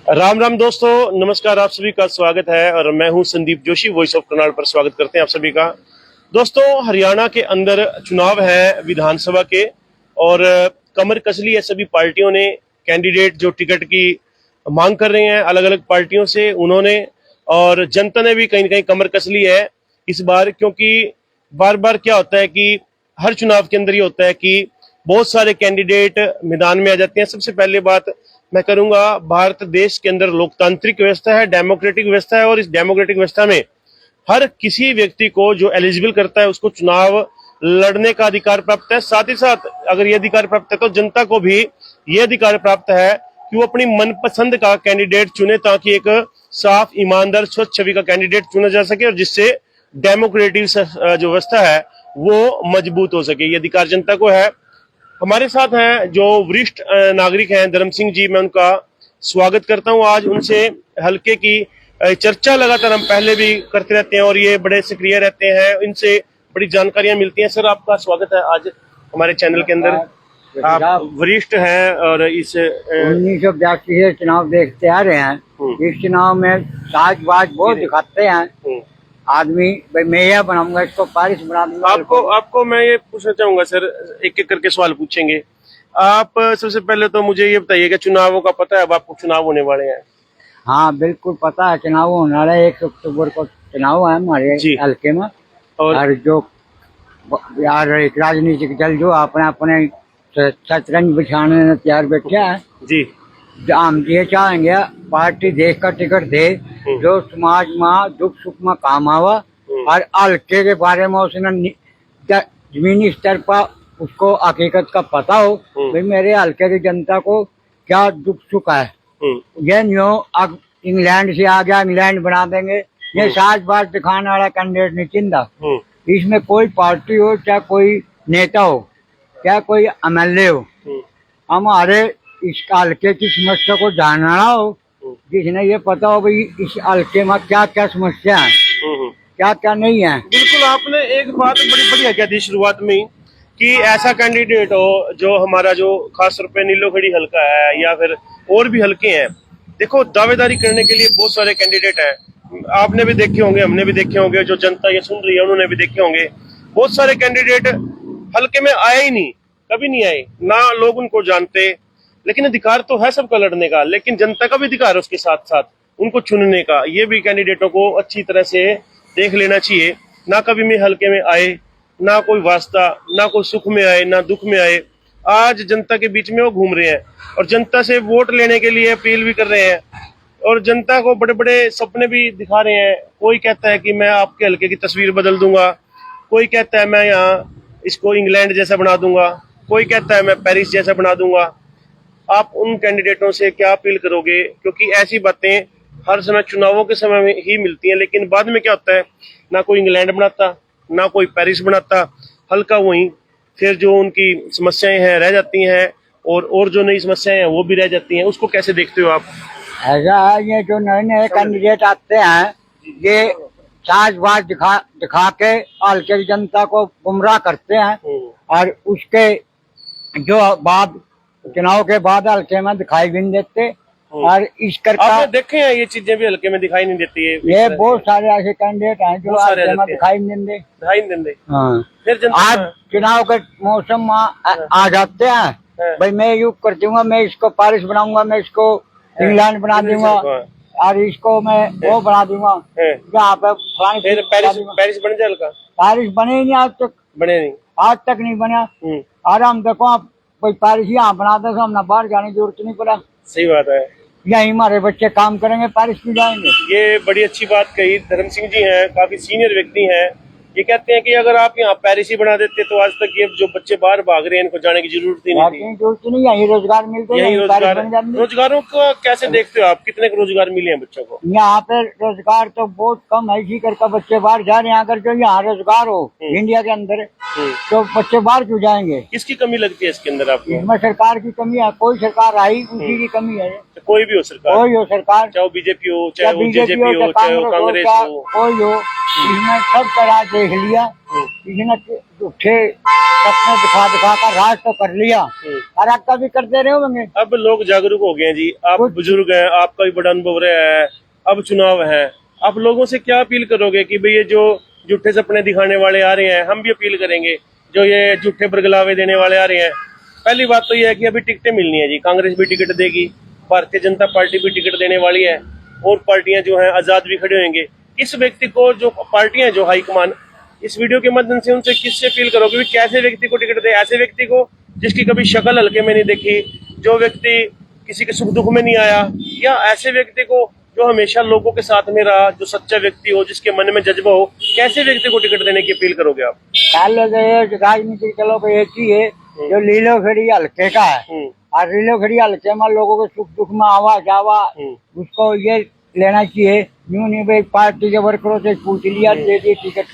राम राम दोस्तों, नमस्कार। आप सभी का स्वागत है और मैं हूं संदीप जोशी, वॉइस ऑफ करनाल पर स्वागत करते हैं आप सभी का। दोस्तों, हरियाणा के अंदर चुनाव है विधानसभा के और कमर कस ली है सभी पार्टियों ने। कैंडिडेट जो टिकट की मांग कर रहे हैं अलग अलग पार्टियों से उन्होंने, और जनता ने भी कहीं ना कहीं कमर कस ली है इस बार, क्योंकि बार बार क्या होता है कि हर चुनाव के अंदर ये होता है कि बहुत सारे कैंडिडेट मैदान में आ जाते हैं। सबसे पहले बात मैं करूंगा, भारत देश के अंदर लोकतांत्रिक व्यवस्था है, डेमोक्रेटिक व्यवस्था है, और इस डेमोक्रेटिक व्यवस्था में हर किसी व्यक्ति को जो एलिजिबल करता है उसको चुनाव लड़ने का अधिकार प्राप्त है। साथ ही साथ अगर ये अधिकार प्राप्त है तो जनता को भी ये अधिकार प्राप्त है कि वो अपनी मनपसंद का कैंडिडेट चुने, ताकि एक साफ, ईमानदार, स्वच्छ छवि का कैंडिडेट चुना जा सके और जिससे डेमोक्रेटिक जो व्यवस्था है वो मजबूत हो सके। ये अधिकार जनता को है। हमारे साथ हैं जो वरिष्ठ नागरिक हैं, धर्म सिंह जी, मैं उनका स्वागत करता हूं। आज उनसे हल्के की चर्चा लगातार हम पहले भी करते रहते हैं और ये बड़े सक्रिय रहते हैं, इनसे बड़ी जानकारियां मिलती हैं। सर, आपका स्वागत है आज हमारे चैनल के अंदर। आप वरिष्ठ हैं और इस 1982 से चुनाव देखते आ रहे हैं। इस चुनाव में साजबाज बहुत दिखाते हैं आदमी। मैं यह बनाऊंगा, इसको पारिश बना दूंगा। आपको मैं ये पूछना चाहूंगा सर, एक एक करके सवाल पूछेंगे। आप सबसे पहले तो मुझे ये बताइए कि चुनावों का पता है, अब आपको चुनाव होने वाले हैं? हाँ, बिल्कुल पता है। चुनाव होने वाला है, 1 अक्टूबर को चुनाव है हमारे हल्के में। और जो यार एक राजनीतिक दल जो अपने अपने शतरंज बिछाने में तैयार बैठे हैं जी। हम ये चाहेंगे पार्टी देश का टिकट दे जो समाज में दुख सुख में काम आवा, और हल्के के बारे में उसने जमीनी स्तर पर उसको हकीकत का पता हो भाई मेरे हल्के की जनता को क्या दुख सुख है। ये नहीं हो अब इंग्लैंड से आ गया, इंग्लैंड बना देंगे। ये साजबाज दिखाने वाला कैंडिडेट नहीं चिंता। इसमें कोई पार्टी हो, चाहे कोई नेता हो, चाहे कोई एमएलए हो, हमारे इस हल्के की समस्या को जानना हो, जिसने ये पता हो भाई इस हल्के में क्या क्या समस्या है, क्या क्या नहीं है। बिल्कुल, आपने एक बात बड़ी बढ़िया कह दी शुरुआत में कि ऐसा कैंडिडेट हो जो हमारा जो खास तौर पे नीलोखड़ी हल्का है या फिर और भी हल्के हैं। देखो, दावेदारी करने के लिए बहुत सारे कैंडिडेट हैं, आपने भी देखे होंगे, हमने भी देखे होंगे, जो जनता ये सुन रही है उन्होंने भी देखे होंगे। बहुत सारे कैंडिडेट हल्के में आए ही नहीं, कभी नहीं आए, ना लोग उनको जानते। लेकिन अधिकार तो है सबका लड़ने का, लेकिन जनता का भी अधिकार है उसके साथ साथ उनको चुनने का। ये भी कैंडिडेटों को अच्छी तरह से देख लेना चाहिए। ना कभी में हल्के में आए, ना कोई वास्ता, ना कोई सुख में आए, ना दुख में आए। आज जनता के बीच में वो घूम रहे हैं और जनता से वोट लेने के लिए अपील भी कर रहे हैं और जनता को बड़े बड़े सपने भी दिखा रहे हैं। कोई कहता है कि मैं आपके हल्के की तस्वीर बदल दूंगा, कोई कहता है मैं यहाँ इसको इंग्लैंड जैसा बना दूंगा, कोई कहता है मैं पेरिस जैसा बना दूंगा। आप उन कैंडिडेटों से क्या अपील करोगे? क्योंकि ऐसी बातें हर समय चुनावों के समय में ही मिलती हैं, लेकिन बाद में क्या होता है, ना कोई इंग्लैंड बनाता, ना कोई पेरिस बनाता, हल्का वहीं फिर जो उनकी समस्याएं हैं रह जाती हैं और जो नई समस्याएं हैं वो भी रह जाती हैं। उसको कैसे देखते हो आप? ऐसा है, ये जो नए नए कैंडिडेट आते हैं ये साजबाज दिखा के हल्के की जनता को गुमराह करते हैं, और उसके जो बाद चुनाव के बाद हल्के में दिखाई भी नहीं देते। और इस करके देखे हैं ये चीजें भी हल्के में दिखाई नहीं देती है। ये बहुत सारे ऐसे कैंडिडेट हैं जो हल्के में दिखाई नहीं देते। हाँ। फिर आज चुनाव के मौसम में आ जाते हैं भाई मैं युग कर दूंगा, मैं इसको पेरिस बनाऊंगा, मैं इसको इंग्लैंड बना दूंगा, और इसको मैं वो बना दूंगा जहाँ पे पेरिस बन जाए हल्का। पेरिस बने ही नहीं, आज तक नहीं बना। और हम देखो आप कोई पेरिस यहाँ बना दे तो हमने बाहर जाने की जरूरत नहीं पड़ा। सही बात है, यही हमारे बच्चे काम करेंगे, पेरिस में जाएंगे। ये बड़ी अच्छी बात कही। धर्म सिंह जी हैं, काफी सीनियर व्यक्ति हैं। ये कहते हैं कि अगर आप यहाँ पेरिस ही बना देते तो आज तक ये जो बच्चे बाहर भाग रहे हैं इनको जाने की जरूरत ही नहीं थी। जरूरत नहीं, यही रोजगार मिलते हैं। रोजगारों को कैसे देखते हो आप? कितने रोजगार मिले हैं बच्चों को? यहाँ पे रोजगार तो बहुत कम है, इसी करके बच्चे बाहर जा रहे हैं। अगर जो यहाँ रोजगार हो इंडिया के अंदर तो बच्चे बाहर क्यों जाएंगे? किसकी कमी लगती है इसके अंदर आपको? इसमें सरकार की कमी है। कोई सरकार आई उसी की कमी है। कोई भी हो सरकार, कोई हो सरकार, चाहे बीजेपी हो, चाहे जेजेपी हो, चाहे कांग्रेस हो, कोई हो, इसमें सब तरह देख लिया, इसने झूठे सपने दिखा दिखा कर राज तो कर लिया और आपका भी करते रहे होंगे। अब लोग जागरूक हो गए हैं जी, आप बुजुर्ग हैं, आपका भी बड़ा अनुभव रहा है, अब चुनाव है, आप लोगों से क्या अपील करोगे कि भाई ये जो झूठे सपने दिखाने वाले आ रहे हैं, हम भी अपील करेंगे, जो ये झूठे बरगलावे देने वाले आ रहे हैं। पहली बात तो ये है कि अभी टिकटें मिलनी है जी, कांग्रेस भी टिकट देगी, भारतीय जनता पार्टी भी टिकट देने वाली है, और पार्टियां जो है आजाद भी खड़े होंगे। इस व्यक्ति को, जो पार्टियां, जो हाईकमान, इस वीडियो के माध्यम से उनसे किससे अपील करोगे कि कैसे व्यक्ति को टिकट दे? ऐसे व्यक्ति को जिसकी कभी शक्ल हल्के में नहीं देखी, जो व्यक्ति किसी के सुख दुख में नहीं आया, या ऐसे व्यक्ति को जो हमेशा लोगों के साथ में रहा, जो सच्चा व्यक्ति हो, जिसके मन में जज्बा हो, कैसे व्यक्ति को टिकट देने की अपील करोगे आप? राजनीतिक दलों को एक ही है जो लीलो खड़ी हल्के का है, और लीलो खड़ी हल्के में लोगों के सुख दुख में आवा जावा, उसको ये लेना चाहिए। यूं नहीं भाई पार्टी के वर्करों से पूछ लिया, दे दी टिकट।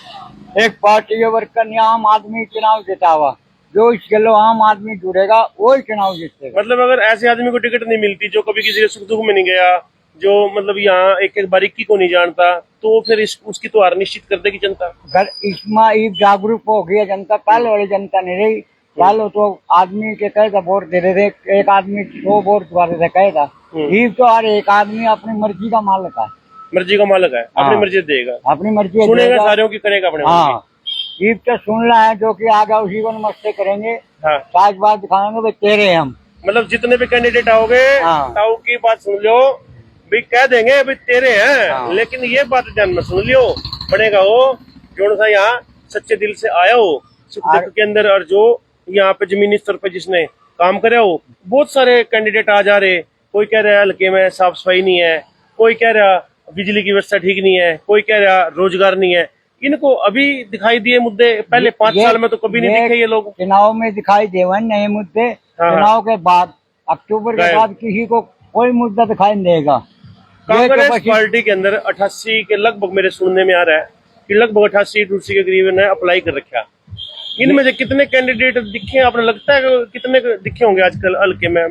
एक पार्टी के वर्कर ने आम आदमी चुनाव जितावा, जो इसके लो आम आदमी जुड़ेगा वही चुनाव जीतेगा। मतलब अगर ऐसे आदमी को टिकट नहीं मिलती, जो कभी किसी के सुख दुख में नहीं गया, जो मतलब यहाँ एक एक बारीकी को नहीं जानता, तो फिर उसकी तो हार निश्चित कर देगी जनता। अगर इसमें जागरूक हो गई जनता, पहले वाली जनता नहीं रही, पहले तो आदमी के कहेगा वोट दे रहे थे, एक आदमी 100 वोट द्वारा से कहेगा, तो हर एक आदमी अपनी मर्जी का मालिक है, मर्जी का मालिक है, अपनी मर्जी देगा, अपनी मर्जी सुनेगा, सारों की करेगा अपने। हाँ, ईब तो सुन रहा है, जो कि आगे उसी को नमस्ते करेंगे, हाँ, साज बात दिखाएंगे भाई तेरे हम, मतलब जितने भी कैंडिडेट आओगे, ताऊ की बात सुन लो, भी कह देंगे अभी तेरे हैं, हाँ। लेकिन ये बात ध्यान में सुन लियो, बनेगा वो जो सा यहाँ सच्चे दिल से आया हो सुख दुख के अंदर, और जो यहाँ पे जमीनी स्तर पे जिसने काम करे हो। बहुत सारे कैंडिडेट आ जा रहे, कोई कह रहा है हल्के में साफ सफाई नहीं है, कोई कह रहा बिजली की व्यवस्था ठीक नहीं है, कोई कह रहा रोजगार नहीं है। इनको अभी दिखाई दिए मुद्दे, पहले 5 साल में तो कभी नहीं दिखे ये लोग। चुनाव में दिखाई देवन नए मुद्दे, चुनाव के बाद अक्टूबर के बाद किसी को कोई मुद्दा दिखाई नहीं देगा। कांग्रेस पार्टी के अंदर 88 के लगभग, मेरे सुनने में आ रहा है कि लगभग 88 कुर्सी के करीब ने अप्लाई कर रखा। इनमें से कितने कैंडिडेट दिखे, आपने लगता है कितने दिखे होंगे आजकल हल्के में?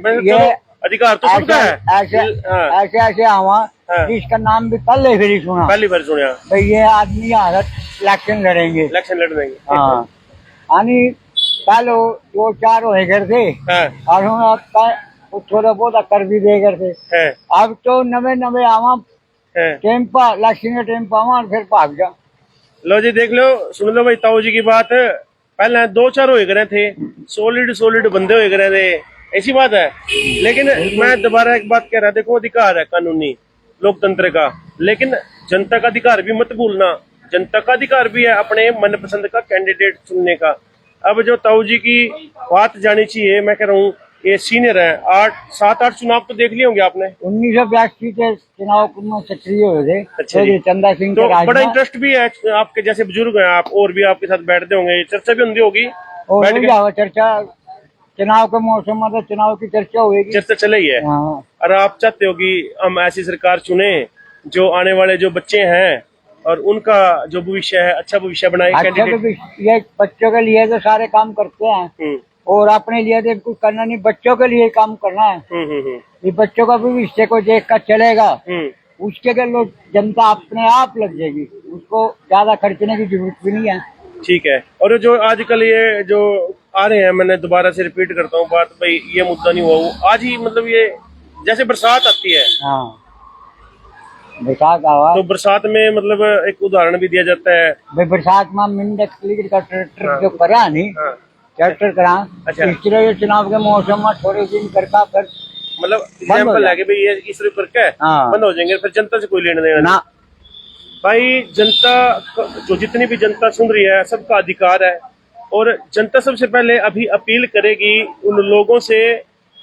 अधिकार तो सबका है, ऐसे ऐसे आवा जिसका नाम भी पहले फिर सुना, पहली बार सुना भाई ये आदमी इलेक्शन लड़ेंगे, इलेक्शन लड़ देंगे। हाँ, पहले 2-4 होए करते, और हम थोड़ा बहुत कर भी दे करते, अब तो नवे आवा टेम्पा इलेक्शन के टेम्पा आवा और फिर भाग जा। लो जी, देख लो, सुन लो भाई ताऊ जी की बात। पहले 2-4 होए करे थे, सॉलिड बंदे होए करे थे, ऐसी बात है। लेकिन मैं दोबारा एक बात कह रहा, देखो अधिकार है कानूनी लोकतंत्र का, लेकिन जनता का अधिकार भी मत भूलना। जनता का अधिकार भी है अपने मनपसंद का कैंडिडेट चुनने का। अब जो ताऊ जी की बात जानी चाहिए, मैं कह रहा हूँ ये सीनियर है, 7-8 चुनाव तो देख लिए होंगे आपने। 1982 के चुनाव में सक्रिय हुए थे। अच्छा जी, चंदा सिंह तो बड़ा इंटरेस्ट भी है आपके जैसे बुजुर्ग हैं आप, और भी आपके साथ बैठते होंगे, चर्चा भी होती होगी। चर्चा चुनाव के मौसम में तो चुनाव की चर्चा हुई, चर्चा चले ही है। और आप चाहते हो कि हम ऐसी सरकार चुने जो आने वाले जो बच्चे हैं और उनका जो भविष्य है अच्छा भविष्य बनाए। ये बच्चों के लिए तो सारे काम करते हैं, और अपने लिए तो कुछ करना नहीं, बच्चों के लिए काम करना है। ये बच्चों का भविष्य को देख कर चलेगा, उसके लिए जनता अपने आप लग जाएगी, उसको ज्यादा खर्चने की जरूरत भी नहीं है। ठीक है। और जो आजकल ये जो आ रहे हैं, मैंने दोबारा से रिपीट करता हूँ बात, भाई ये मुद्दा नहीं हुआ वो आज ही, मतलब ये जैसे बरसात आती है, बरसात तो बरसात में मतलब एक उदाहरण भी दिया जाता है, भाई बरसात में मिंडक का ट्रैक्टर जो करा नहीं, ट्रैक्टर करा। अच्छा, इसलिए चुनाव के मौसम में थोड़े दिन करका फिर मतलब एग्जाम्पल है कि भाई ये इस करके बंद हो जाएंगे, फिर जनता से कोई लेने देना ना। भाई जनता, जो जितनी भी जनता सुन रही है, सबका अधिकार है, और जनता सबसे पहले अभी अपील करेगी उन लोगों से,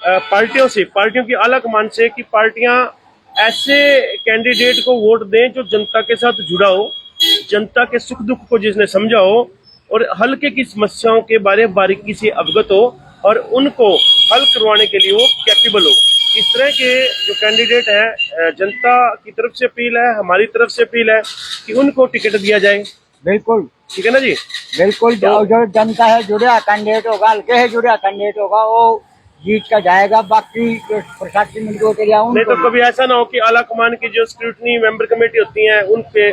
पार्टियों से, पार्टियों की अलग मान से, कि पार्टियां ऐसे कैंडिडेट को वोट दें जो जनता के साथ जुड़ा हो, जनता के सुख दुख को जिसने समझा हो, और हल्के की समस्याओं के बारे में बारीकी से अवगत हो, और उनको हल करवाने के लिए वो कैपेबल हो। इस तरह के जो कैंडिडेट है, जनता की तरफ से अपील है, हमारी तरफ से अपील है कि उनको टिकट दिया जाए। बिल्कुल ठीक है ना जी, बिल्कुल। जो जनता है जुड़ा कैंडिडेट होगा, हल्के है जुड़ा कैंडिडेट होगा, वो जीत का जाएगा, बाकी जो प्रशासन मिलकर के जाऊँ। नहीं तो कभी ऐसा ना हो कि आला कमान की जो स्क्रूटनी मेंबर कमेटी होती है उनके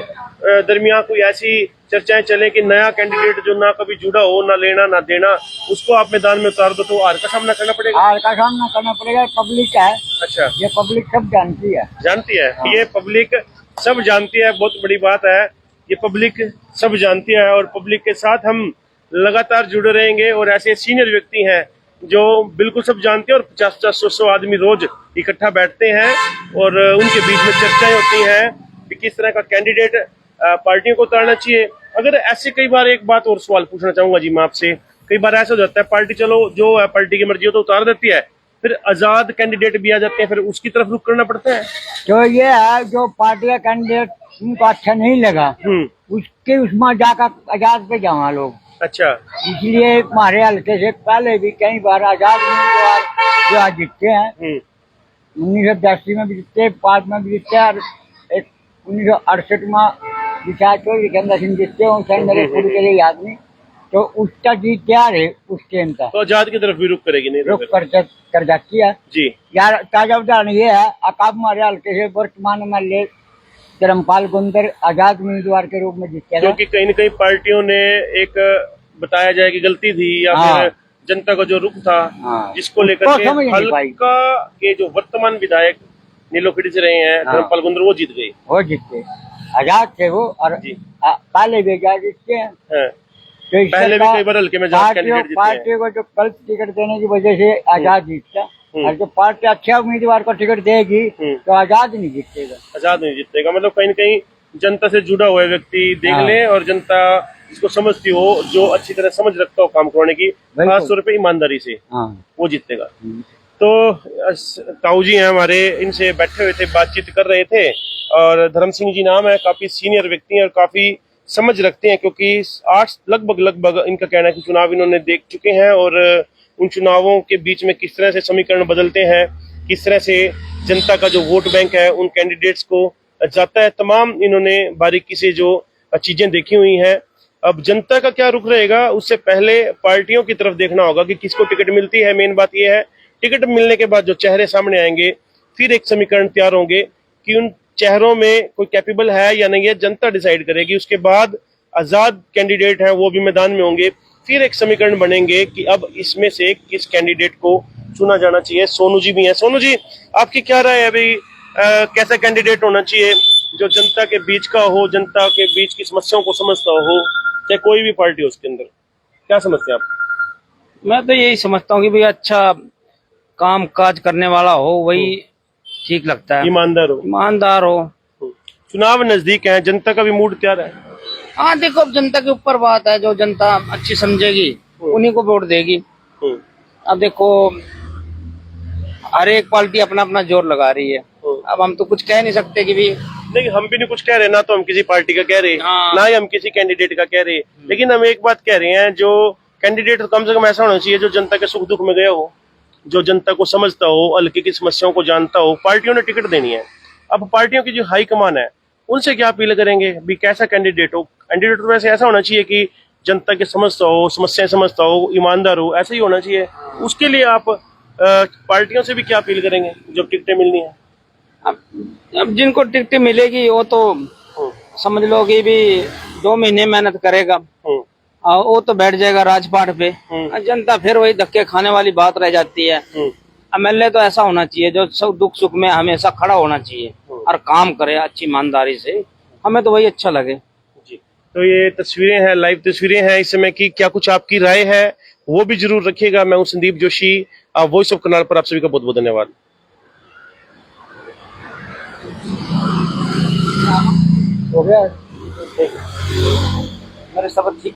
दरमियान कोई ऐसी चर्चाएं चले कि नया कैंडिडेट जो ना कभी जुड़ा हो, ना लेना ना देना, उसको आप मैदान में उतार दो तो हार का सामना करना पड़ेगा। हार का सामना करना पड़ेगा, पब्लिक है। अच्छा, ये पब्लिक सब जानती है। जानती है। हाँ। ये पब्लिक सब जानती है, बहुत बड़ी बात है। ये पब्लिक सब जानती है और पब्लिक के साथ हम लगातार जुड़े रहेंगे। और ऐसे सीनियर व्यक्ति हैं जो बिल्कुल सब जानते हैं और 50-50 आदमी रोज इकट्ठा बैठते हैं और उनके बीच में चर्चाएं होती हैं कि किस तरह का कैंडिडेट पार्टियों को उतारना चाहिए। अगर ऐसे कई बार एक बात और सवाल पूछना चाहूंगा जी मैं आपसे, कई बार ऐसा हो जाता है पार्टी चलो जो है पार्टी की मर्जी हो तो उतार देती है, फिर आजाद कैंडिडेट भी आ जाते हैं, फिर उसकी तरफ रुख करना पड़ता है। तो ये है जो पार्टी का कैंडिडेट उनको अच्छा नहीं लगा, उसके उसमें जाकर आजाद पे जावा लोग। अच्छा, इसलिए हमारे हल्के से पहले भी कई बार आजाद उम्मीदवार जो आज जीतते हैं, 1982 में भी जीतते, 5 में भी जीतते और 1968 में विशाल चौधरी के अंदर सिंह जीतते हैं। उस मेरे पूरी के लिए याद नहीं, तो उसका जीत तैयार है उस टाइम का, तो आजाद की तरफ भी रुख करेगी नहीं? रुख कर जाती है जी। यार। ताजा उदाहरण ये है, अकाब हमारे हल्के से वर्तमान में ले धर्मपाल गुंदर आजाद उम्मीदवार के रूप में जीते, क्योंकि कहीं न कहीं पार्टियों ने एक बताया जाए कि गलती थी या फिर जनता का जो रुख था जिसको लेकर के हल्का के जो वर्तमान विधायक नीलोखेड़ी से रहे हैं धर्मपाल गुंदर, वो जीत गए। वो जीते, आजाद थे वो, और पहले भी आजाद जीतते हैं। तो पहले भी कई बार हल्के में पार्टी को जो गलत टिकट देने की वजह से आजाद जीतता, और जो पार्टी अच्छा उम्मीदवार को टिकट देगी तो आजाद नहीं जीतेगा। आजाद नहीं जीतेगा, मतलब कहीं न कहीं जनता से जुड़ा हुआ व्यक्ति देख ले और जनता जिसको समझती हो, जो अच्छी तरह समझ रखता हो काम करने की, खास तौर पे ईमानदारी से, वो जीतेगा। तो ताऊ जी हैं हमारे, इनसे बैठे हुए थे, बातचीत कर रहे थे, और धर्म सिंह जी नाम है, काफी सीनियर व्यक्ति हैं और काफी समझ रखते हैं, क्योंकि 8 लगभग इनका कहना है कि चुनाव इन्होंने देख चुके हैं और उन चुनावों के बीच में किस तरह से समीकरण बदलते हैं, किस तरह से जनता का जो वोट बैंक है उन कैंडिडेट्स को जाता है, तमाम इन्होंने बारीकी से जो चीजें देखी हुई हैं। अब जनता का क्या रुख रहेगा, उससे पहले पार्टियों की तरफ देखना होगा कि किसको टिकट मिलती है। मेन बात यह है, टिकट मिलने के बाद जो चेहरे सामने आएंगे, फिर एक समीकरण तैयार होंगे कि उन चेहरों में कोई कैपेबल है या नहीं है, जनता डिसाइड करेगी। उसके बाद आजाद कैंडिडेट है वो भी मैदान में होंगे, फिर एक समीकरण बनेंगे कि अब इसमें से किस कैंडिडेट को चुना जाना चाहिए। सोनू जी भी हैं। सोनू जी, आपकी क्या राय है अभी, कैसा कैंडिडेट होना चाहिए जो जनता के बीच का हो, जनता के बीच की समस्याओं को समझता हो, चाहे कोई भी पार्टी हो उसके अंदर, क्या समझते हैं आप? मैं तो यही समझता हूँ कि भाई अच्छा काम काज करने वाला हो, वही ठीक लगता है, ईमानदार हो। चुनाव नजदीक है, जनता का भी मूड तैयार है। हाँ देखो, अब जनता के ऊपर बात है, जो जनता अच्छी समझेगी उन्हीं को वोट देगी। अब देखो, हर एक पार्टी अपना अपना जोर लगा रही है, अब हम तो कुछ कह नहीं सकते कि भी, नहीं हम भी नहीं कुछ कह रहे, ना तो हम किसी पार्टी का कह रहे, ना ही हम किसी कैंडिडेट का कह रहे, लेकिन हम एक बात कह रहे हैं, जो कैंडिडेट कम से कम ऐसा होना चाहिए जो जनता के सुख दुख में गया हो, जो जनता को समझता हो, हल्के की समस्याओं को जानता हो। पार्टियों ने टिकट देनी है, अब पार्टियों की जो हाई कमान है उनसे क्या अपील करेंगे भी, कैसा कैंडिडेट हो? कैंडिडेट तो वैसे ऐसा होना चाहिए कि जनता के समझता हो, समस्याएं समझता हो, ईमानदार हो, ऐसा ही होना चाहिए। उसके लिए आप पार्टियों से भी क्या अपील करेंगे जब टिकटें मिलनी है? अब जिनको टिकट मिलेगी वो तो समझ लो कि भी 2 महीने मेहनत करेगा, वो तो बैठ जाएगा राजपाट पे, जनता फिर वही धक्के खाने वाली बात रह जाती है। एमएलए तो ऐसा होना चाहिए जो सब दुख सुख में हमेशा खड़ा होना चाहिए और काम करे अच्छी ईमानदारी से, हमें तो वही अच्छा लगे जी। तो ये तस्वीरें हैं, लाइव तस्वीरें हैं इस समय की, क्या कुछ आपकी राय है वो भी जरूर रखिएगा। मैं हूं संदीप जोशी, वॉइस ऑफ करनाल पर आप सभी का बहुत बहुत धन्यवाद। हो गया मेरे सब ठीक।